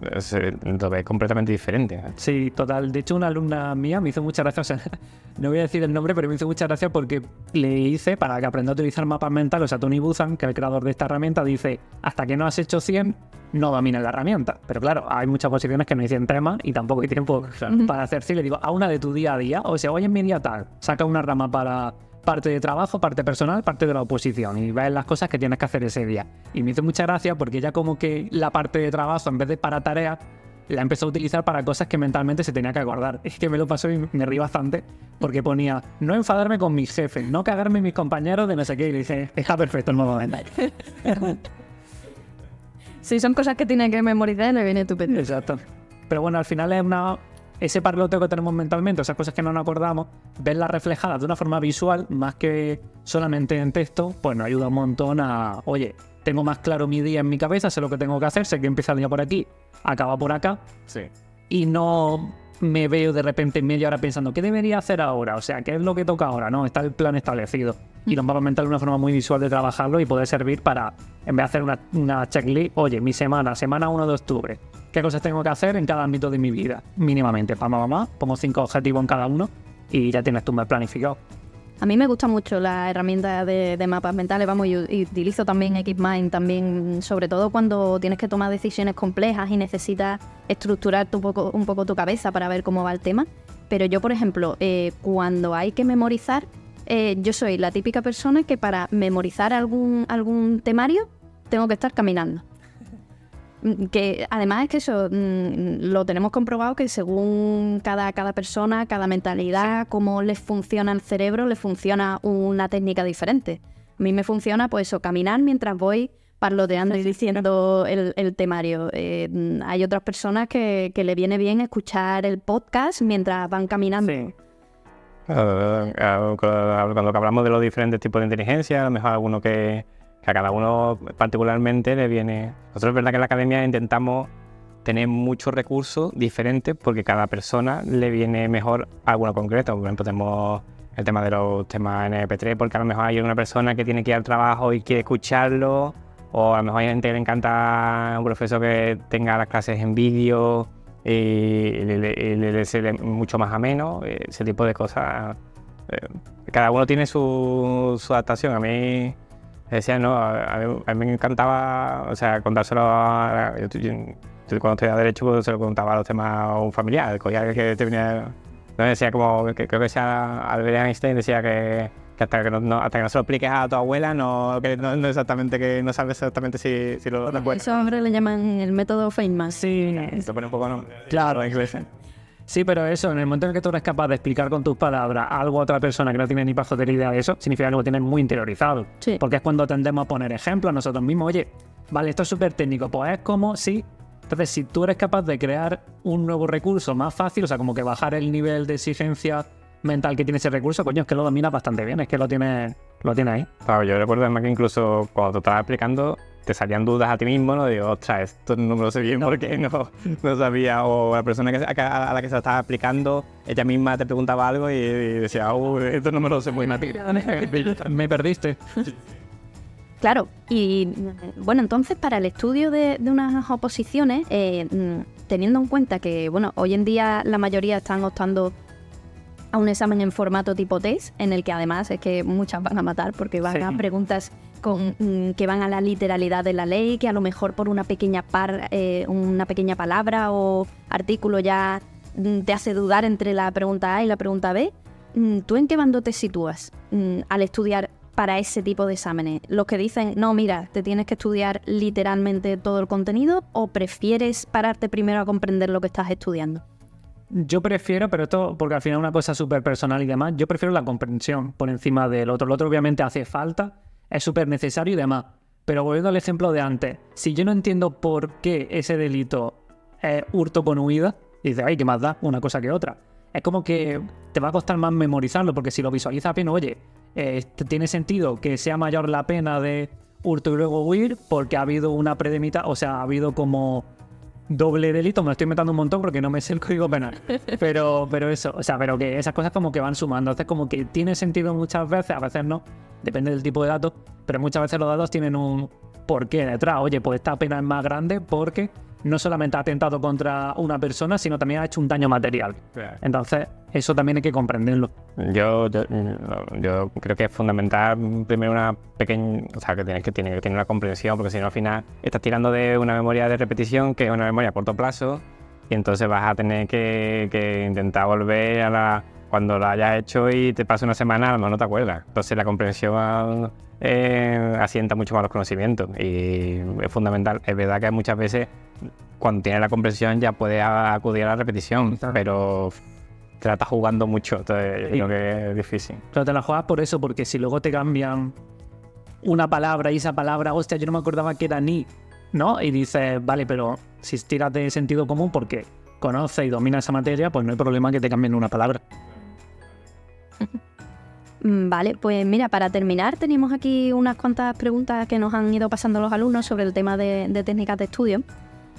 lo ves completamente diferente. Sí, total. De hecho, una alumna mía me hizo mucha gracia, o sea, no voy a decir el nombre, pero me hizo mucha gracia porque le hice, para que aprenda a utilizar mapas mentales, o sea, Tony Buzan, que es el creador de esta herramienta, dice, hasta que no has hecho 100, no dominas la herramienta. Pero claro, hay muchas posiciones que no hay 100 temas y tampoco hay tiempo para hacer. Sí, le digo, a una de tu día a día, o sea, hoy en mi día tal, saca una rama para parte de trabajo, parte personal, parte de la oposición y ves las cosas que tienes que hacer ese día. Y me hizo mucha gracia porque ella como que la parte de trabajo, en vez de para tareas, la empezó a utilizar para cosas que mentalmente se tenía que acordar. Es que me lo pasó y me reí bastante porque ponía, no enfadarme con mis jefes, no cagarme en mis compañeros de no sé qué. Y le dije, está perfecto el modo mental. Si son cosas que tiene que memorizar, le viene estupendo. Exacto. Pero bueno, al final es ese parloteo que tenemos mentalmente, esas cosas que no nos acordamos, verlas reflejadas de una forma visual, más que solamente en texto, pues nos ayuda un montón a, oye, tengo más claro mi día en mi cabeza, sé lo que tengo que hacer, sé que empieza el día por aquí, acaba por acá, Sí. y no me veo de repente en media hora pensando, ¿qué debería hacer ahora? O sea, ¿qué es lo que toca ahora? No, está el plan establecido. Y los mapas mentales es una forma muy visual de trabajarlo y poder servir para, en vez de hacer una checklist, oye, mi semana 1 de octubre, ¿qué cosas tengo que hacer en cada ámbito de mi vida? Mínimamente, pongo 5 objetivos en cada uno y ya tienes tu mes planificado. A mí me gusta mucho la herramienta de mapas mentales, vamos, y utilizo también Xmind, también, sobre todo cuando tienes que tomar decisiones complejas y necesitas estructurar un poco tu cabeza para ver cómo va el tema. Pero yo, por ejemplo, cuando hay que memorizar, yo soy la típica persona que para memorizar algún temario tengo que estar caminando. Que además es que eso lo tenemos comprobado que según cada persona, cada mentalidad, cómo les funciona el cerebro, les funciona una técnica diferente. A mí me funciona pues eso, caminar mientras voy parloteando y diciendo el temario. Hay otras personas que le viene bien escuchar el podcast mientras van caminando. Sí. Cuando hablamos de los diferentes tipos de inteligencia, a lo mejor alguno que a cada uno particularmente le viene. Nosotros es verdad que en la academia intentamos tener muchos recursos diferentes porque cada persona le viene mejor alguno concreto. Por ejemplo, tenemos el tema de los temas en MP3 porque a lo mejor hay una persona que tiene que ir al trabajo y quiere escucharlo, o a lo mejor hay gente que le encanta un profesor que tenga las clases en vídeo y le sea mucho más ameno, ese tipo de cosas. Cada uno tiene su adaptación. A mí decía, no, a mí me encantaba, o sea, contárselo yo cuando estudiaba Derecho pues, se lo contaba a los temas a un familiar, que te venía, no decía como, que creo que sea Albert Einstein, decía que hasta que no se lo expliques a tu abuela, no exactamente, que no sabes exactamente si lo recuerdas. Eso ahora le llaman el método Feynman. Sí, Se pone un poco, ¿no? claro. En inglés. Sí, pero eso, en el momento en el que tú eres capaz de explicar con tus palabras algo a otra persona que no tiene ni pajotera idea de eso, significa que lo tienes muy interiorizado. Sí. Porque es cuando tendemos a poner ejemplos a nosotros mismos. Oye, vale, esto es súper técnico, pues es como si... Entonces, si tú eres capaz de crear un nuevo recurso más fácil, o sea, como que bajar el nivel de exigencia mental que tiene ese recurso, coño, es que lo dominas bastante bien, es que lo tienes ahí. Claro, yo recuerdo además que incluso cuando te estabas explicando, te salían dudas a ti mismo, ¿no? Digo, ostras, esto no me lo sé bien porque no sabía. O la persona a la que se lo estaba explicando, ella misma te preguntaba algo y decía, esto no me lo sé muy bien. Me perdiste. Claro, y bueno, entonces para el estudio de unas oposiciones, teniendo en cuenta que, bueno, hoy en día la mayoría están optando a un examen en formato tipo test, en el que además es que muchas van a matar porque van a preguntas que van a la literalidad de la ley, que a lo mejor por una pequeña palabra o artículo ya te hace dudar entre la pregunta A y la pregunta B. ¿Tú en qué bando te sitúas al estudiar para ese tipo de exámenes? ¿Los que dicen, no, mira, te tienes que estudiar literalmente todo el contenido, o prefieres pararte primero a comprender lo que estás estudiando? Yo prefiero, pero esto porque al final es una cosa súper personal y demás, yo prefiero la comprensión por encima del otro. Lo otro obviamente hace falta, es súper necesario y demás. Pero volviendo al ejemplo de antes, si yo no entiendo por qué ese delito es hurto con huida, dices, ay, ¿qué más da una cosa que otra? Es como que te va a costar más memorizarlo, porque si lo visualizas bien, oye, tiene sentido que sea mayor la pena de hurto y luego huir porque ha habido una predemita, o sea, ha habido como doble delito, me lo estoy metiendo un montón porque no me sé el código penal. Pero eso, o sea, pero que esas cosas como que van sumando. Entonces como que tiene sentido muchas veces, a veces no, depende del tipo de datos, pero muchas veces los datos tienen un porqué detrás. Oye, pues esta pena es más grande porque no solamente ha atentado contra una persona, sino también ha hecho un daño material. Claro. Entonces, eso también hay que comprenderlo. Yo creo que es fundamental primero una pequeña, o sea, que tiene que tener una comprensión, porque si no al final estás tirando de una memoria de repetición que es una memoria a corto plazo y entonces vas a tener que intentar volver a cuando lo hayas hecho y te pasa una semana, a lo mejor no te acuerdas. Entonces la comprensión asienta mucho más los conocimientos y es fundamental. Es verdad que muchas veces cuando tienes la comprensión ya puedes acudir a la repetición, pero te la estás jugando mucho, entonces yo creo que es difícil. Pero te la juegas por eso, porque si luego te cambian una palabra y esa palabra, hostia, yo no me acordaba que era ni, ¿no? Y dices, vale, pero si tiras de sentido común porque conoces y dominas esa materia, pues no hay problema que te cambien una palabra. Vale, pues mira, para terminar tenemos aquí unas cuantas preguntas que nos han ido pasando los alumnos sobre el tema de técnicas de estudio.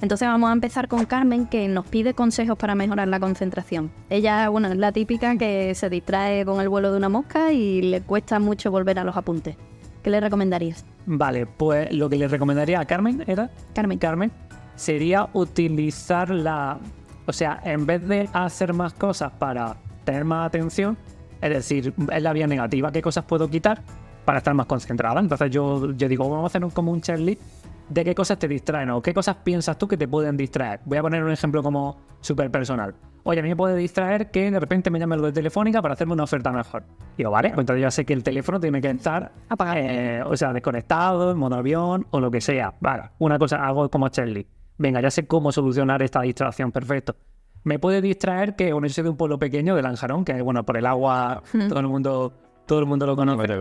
Entonces vamos a empezar con Carmen, que nos pide consejos para mejorar la concentración. Ella, bueno, es la típica que se distrae con el vuelo de una mosca y le cuesta mucho volver a los apuntes. ¿Qué le recomendarías? Vale, pues lo que le recomendaría a Carmen era... Carmen, sería utilizar o sea, en vez de hacer más cosas para tener más atención, es decir, es la vía negativa, ¿qué cosas puedo quitar para estar más concentrada? Entonces yo digo, vamos a hacer como un checklist de qué cosas te distraen o qué cosas piensas tú que te pueden distraer. Voy a poner un ejemplo como súper personal. Oye, a mí me puede distraer que de repente me llame lo de Telefónica para hacerme una oferta mejor. Digo, vale, pues entonces ya sé que el teléfono tiene que estar apagado. o sea, desconectado, en modo avión o lo que sea. Vale, una cosa, hago como checklist. Venga, ya sé cómo solucionar esta distracción, perfecto. Me puede distraer que, bueno, yo soy de un pueblo pequeño, de Lanjarón, que, bueno, por el agua todo el mundo lo conoce.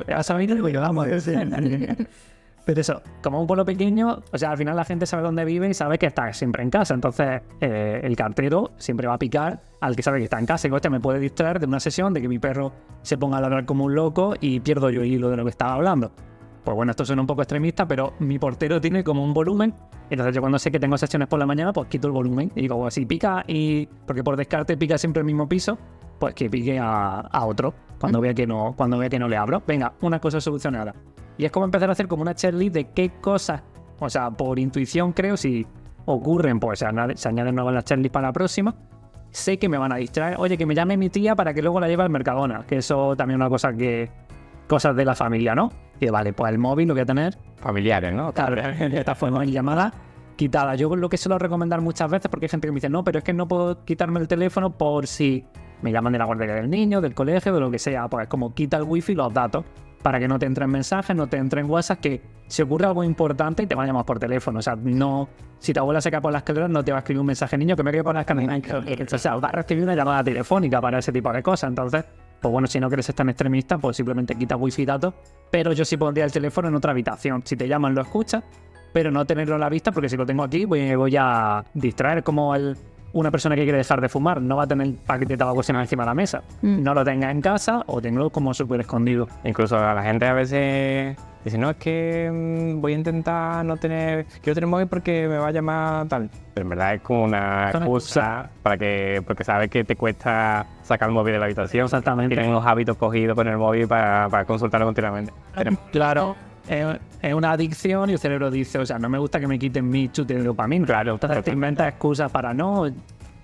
Ya sabéis lo que vamos a decir. Pero eso, como un pueblo pequeño, o sea, al final la gente sabe dónde vive y sabe que está siempre en casa. Entonces, el cartero siempre va a picar al que sabe que está en casa. Y, hostia, me puede distraer de una sesión de que mi perro se ponga a ladrar como un loco y pierdo yo el hilo de lo que estaba hablando. Pues bueno, esto suena un poco extremista, pero mi portero tiene como un volumen. Entonces yo cuando sé que tengo sesiones por la mañana, pues quito el volumen. Y digo, si pica, porque por descarte pica siempre el mismo piso, pues que pique a otro cuando vea que no le abro. Venga, una cosa solucionada. Y es como empezar a hacer como una checklist de qué cosas, o sea, por intuición creo, si ocurren, pues se añaden nuevas las checklist para la próxima. Sé que me van a distraer. Oye, que me llame mi tía para que luego la lleve al Mercadona, que eso también es una cosa cosas de la familia, ¿no? Y vale, pues el móvil lo voy a tener... Familiares, ¿no? Claro, esta fue mi llamada quitada. Yo lo que suelo recomendar muchas veces, porque hay gente que me dice, no, pero es que no puedo quitarme el teléfono por si me llaman de la guardería del niño, del colegio, de lo que sea. Pues como quita el wifi y los datos, para que no te entren mensajes, no te entren WhatsApp, que si ocurre algo importante y te van a llamar por teléfono. O sea, no... Si tu abuela se cae por las escaleras, no te va a escribir un mensaje, niño, que me quedo por las escaleras. O sea, va a recibir una llamada telefónica para ese tipo de cosas. Entonces... Pues bueno, si no quieres ser tan extremista, pues simplemente quita wifi y datos. Pero yo sí pondría el teléfono en otra habitación. Si te llaman, lo escuchas, pero no tenerlo a la vista, porque si lo tengo aquí, voy a distraer. Como una persona que quiere dejar de fumar, no va a tener el paquete de tabaco encima de la mesa. No lo tenga en casa o tenlo como súper escondido. Incluso a la gente a veces dice, no, es que voy a intentar quiero tener móvil porque me va a llamar tal. Pero en verdad es como una excusa porque sabes que te cuesta sacar el móvil de la habitación. Exactamente. Tienen unos hábitos cogidos con el móvil para consultarlo continuamente. Claro, es una adicción y el cerebro dice, o sea, no me gusta que me quiten mi chute de dopamina. Claro, entonces te inventas excusas para no.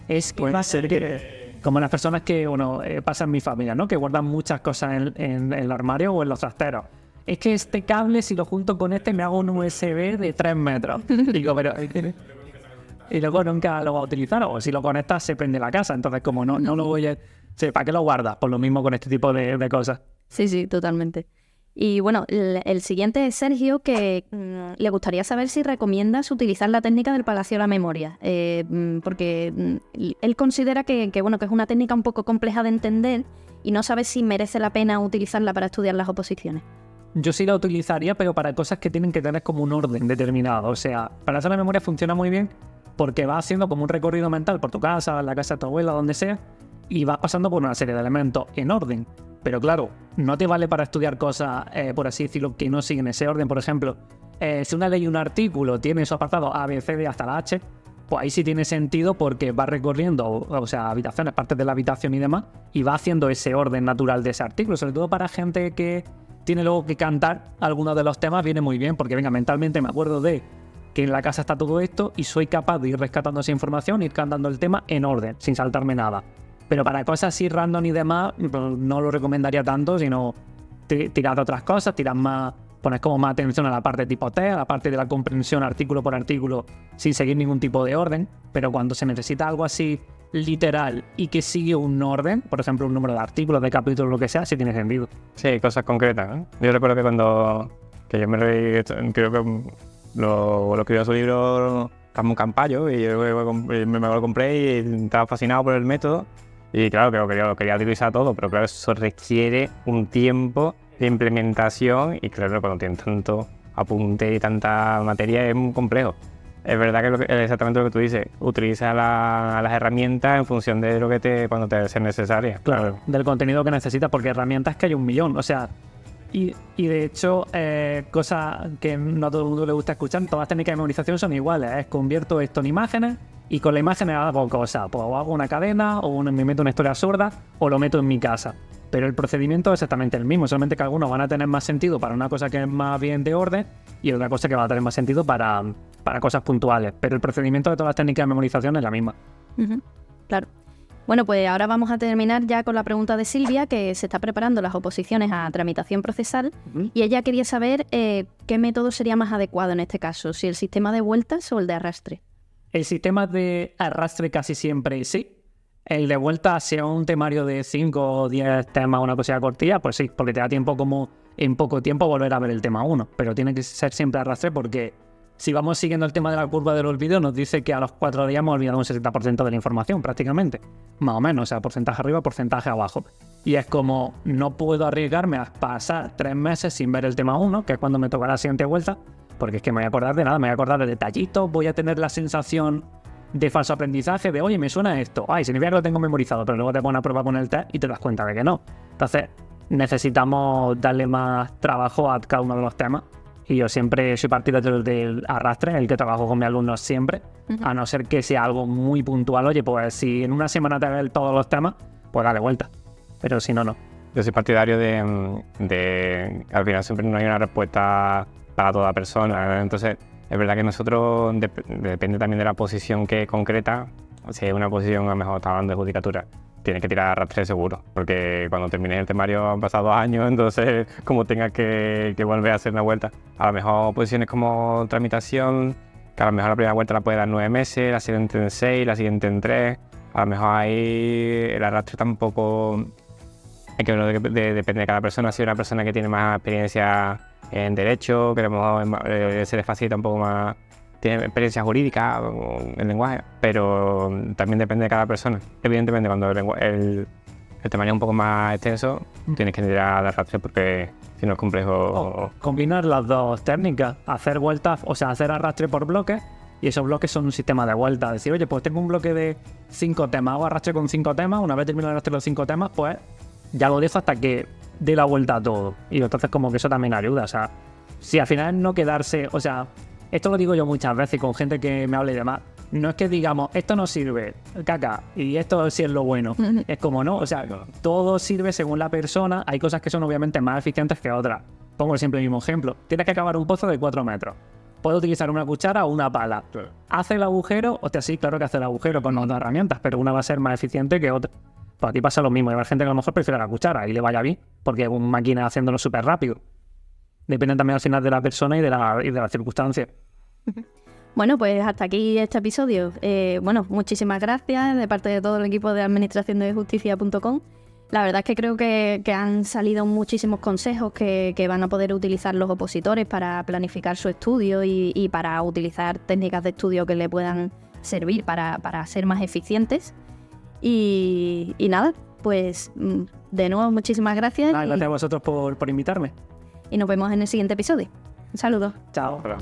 Es que va a ser que, como las personas que, bueno, pasa en mi familia, ¿no? Que guardan muchas cosas en el armario o en los trasteros. Es que este cable, si lo junto con me hago un USB de 3 metros. Digo, pero... Y luego nunca lo va a utilizar, o si lo conectas se prende la casa. Entonces, como no lo voy a... Sí, ¿para qué lo guardas? Por lo mismo con este tipo de cosas. Sí, totalmente. Y bueno, el siguiente es Sergio, que le gustaría saber si recomiendas utilizar la técnica del Palacio de la Memoria, porque él considera que es una técnica un poco compleja de entender y no sabe si merece la pena utilizarla para estudiar las oposiciones. Yo sí la utilizaría, pero para cosas que tienen que tener como un orden determinado. O sea, Palacio de la Memoria funciona muy bien porque va haciendo como un recorrido mental por tu casa, la casa de tu abuela, donde sea, y vas pasando por una serie de elementos en orden. Pero claro, no te vale para estudiar cosas, por así decirlo, que no siguen ese orden. Por ejemplo, si una ley y un artículo tiene su apartado A, B, C, D hasta la H, pues ahí sí tiene sentido porque va recorriendo, o sea, habitaciones, partes de la habitación y demás, y va haciendo ese orden natural de ese artículo, sobre todo para gente que tiene luego que cantar algunos de los temas, viene muy bien, porque venga, mentalmente me acuerdo de que en la casa está todo esto y soy capaz de ir rescatando esa información, ir cantando el tema en orden, sin saltarme nada. Pero para cosas así random y demás, pues no lo recomendaría tanto, sino tirar de otras cosas, pones como más atención a la parte tipo T, a la parte de la comprensión artículo por artículo, sin seguir ningún tipo de orden. Pero cuando se necesita algo así literal y que sigue un orden, por ejemplo, un número de artículos, de capítulos, lo que sea, sí tiene sentido. Sí, cosas concretas, ¿no? Yo recuerdo que yo me reí, creo que lo escribió su libro Campayo, y yo me lo compré y estaba fascinado por el método. Y claro, que lo quería utilizar todo, pero claro, eso requiere un tiempo de implementación y claro, cuando tienes tanto apunte y tanta materia es muy complejo. Es verdad que es exactamente lo que tú dices, utiliza las herramientas en función de lo que cuando te sea necesaria. Claro, del contenido que necesitas, porque herramientas que hay un millón, o sea, y de hecho, cosas que no a todo el mundo le gusta escuchar, todas las técnicas de memorización son iguales, convierto esto en imágenes y con la imagen hago cosas, pues hago una cadena o me meto una historia absurda o lo meto en mi casa. Pero el procedimiento es exactamente el mismo, solamente que algunos van a tener más sentido para una cosa que es más bien de orden y otra cosa que va a tener más sentido para cosas puntuales. Pero el procedimiento de todas las técnicas de memorización es la misma. Claro. Bueno, pues ahora vamos a terminar ya con la pregunta de Silvia, que se está preparando las oposiciones a tramitación procesal, y ella quería saber qué método sería más adecuado en este caso, si el sistema de vueltas o el de arrastre. El sistema de arrastre casi siempre sí. El de vuelta, sea un temario de 5 o 10 temas, una cosilla cortilla, pues sí, porque te da tiempo como en poco tiempo volver a ver el tema 1. Pero tiene que ser siempre arrastre porque si vamos siguiendo el tema de la curva del olvido, nos dice que a los 4 días hemos olvidado un 60% de la información prácticamente. Más o menos, o sea, porcentaje arriba, porcentaje abajo. Y es como, no puedo arriesgarme a pasar 3 meses sin ver el tema 1, que es cuando me tocará la siguiente vuelta, porque es que me voy a acordar de nada, me voy a acordar de detallitos, voy a tener la sensación de falso aprendizaje, de oye, me suena esto, ay, significa que lo tengo memorizado, pero luego te pones a prueba con el test y te das cuenta de que no. Entonces, necesitamos darle más trabajo a cada uno de los temas. Y yo siempre soy partidario del arrastre, el que trabajo con mis alumnos siempre, a no ser que sea algo muy puntual. Oye, pues si en una semana te ves todos los temas, pues dale vuelta. Pero si no, no. Yo soy partidario de al final siempre no hay una respuesta para toda persona. Entonces, es verdad que nosotros, depende también de la posición que concreta. Si es una posición, a lo mejor está hablando de judicatura, tienes que tirar arrastre seguro, porque cuando termines el temario han pasado 2 años, entonces como tengas que volver a hacer una vuelta. A lo mejor posiciones como tramitación, que a lo mejor la primera vuelta la puedes dar 9 meses, la siguiente en 6, la siguiente en 3. A lo mejor ahí el arrastre tampoco... Es que depende de cada persona. Si es una persona que tiene más experiencia en derecho, que a lo mejor se le facilita un poco más, tiene experiencia jurídica en lenguaje, pero también depende de cada persona. Evidentemente, cuando el temario es un poco más extenso, tienes que tirar de arrastre porque si no es complejo. Combinar las dos técnicas, hacer vueltas, o sea, hacer arrastre por bloques, y esos bloques son un sistema de vuelta. Decir, oye, pues tengo un bloque de 5 temas, hago arrastre con 5 temas, una vez termino de arrastre los 5 temas, pues ya lo dejo hasta que dé la vuelta a todo. Y entonces como que eso también ayuda, o sea, si al final no quedarse, o sea, esto lo digo yo muchas veces con gente que me habla y demás, no es que digamos, esto no sirve, caca, y esto sí es lo bueno, es como no, o sea, todo sirve según la persona, hay cosas que son obviamente más eficientes que otras. Pongo siempre el mismo ejemplo, tienes que acabar un pozo de 4 metros, puedes utilizar una cuchara o una pala, hace el agujero, hostia, sí, claro que hace el agujero con otras herramientas, pero una va a ser más eficiente que otra. Pues a ti pasa lo mismo, hay gente que a lo mejor prefiere la cuchara y le vaya bien, porque es una máquina haciéndolo súper rápido. Depende también al final de la persona y de las circunstancias. Bueno, pues hasta aquí este episodio. Bueno, muchísimas gracias de parte de todo el equipo de administración de justicia.com. La verdad es que creo que han salido muchísimos consejos que van a poder utilizar los opositores para planificar su estudio y para utilizar técnicas de estudio que le puedan servir para ser más eficientes. Y nada, pues de nuevo muchísimas gracias. Gracias a vosotros por invitarme. Y nos vemos en el siguiente episodio. Un saludo. Chao. Hola.